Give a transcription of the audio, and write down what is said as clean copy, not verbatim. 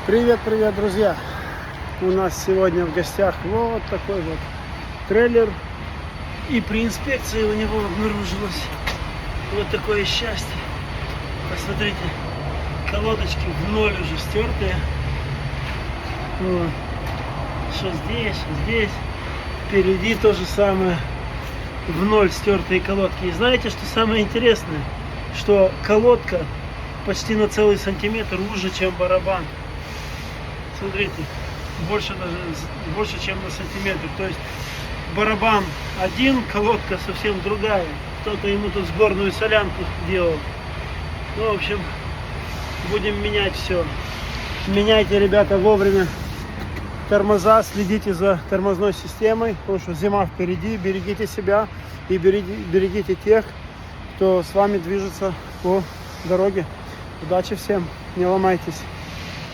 Привет, привет, друзья! У нас сегодня в гостях вот такой вот трейлер. И при инспекции у него обнаружилось вот такое счастье. Посмотрите, колодочки в ноль уже стертые. Вот. Что здесь, что здесь. Впереди то же самое. В ноль стертые колодки. И знаете, что самое интересное? Что колодка почти на целый сантиметр уже, чем барабан. Смотрите, больше чем на сантиметр. То есть барабан один, колодка совсем другая. Кто-то ему тут сборную солянку делал. Ну, в общем, будем менять все. Меняйте, ребята, вовремя тормоза, следите за тормозной системой, потому что зима впереди. Берегите себя и берегите тех, кто с вами движется по дороге. Удачи всем, не ломайтесь.